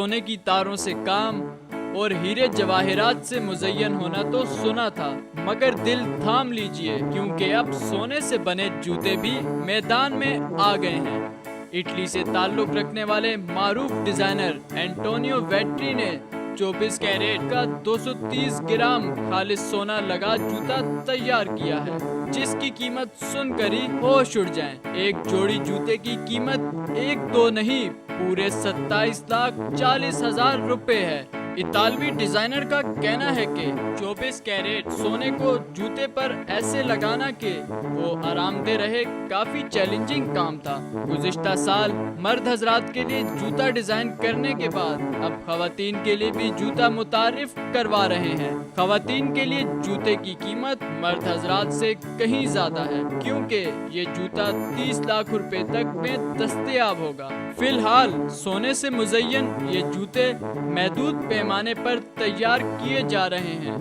सोने की तारों से काम और हीरे जवाहरात से मुज़य्यन होना तो सुना था, मगर दिल थाम लीजिए क्योंकि अब सोने से बने जूते भी मैदान में आ गए हैं। इटली से ताल्लुक रखने वाले मारूफ डिजाइनर एंटोनियो वेट्री ने 24 कैरेट का 230 ग्राम खालिस सोना लगा जूता तैयार किया है, जिसकी कीमत सुनकर ही होश उड़ जाएं। एक जोड़ी जूते की कीमत एक दो नहीं, पूरे 27,40,000 रुपए है। इतालवी डिजाइनर का कहना है कि 24 कैरेट सोने को जूते पर ऐसे लगाना कि वो आरामदेह रहे काफी चैलेंजिंग काम था। गुज़िश्ता साल मर्द हजरात के लिए जूता डिजाइन करने के बाद अब खवातीन के लिए भी जूता मुतारिफ करवा रहे हैं। खवातीन के लिए जूते की कीमत मर्द हजरात से कहीं ज्यादा है, क्योंकि ये जूता 30 लाख रुपए तक में दस्तयाब होगा। फिलहाल सोने से मुज़य्यन ये जूते महदूद पैमाने पर तैयार किए जा रहे हैं।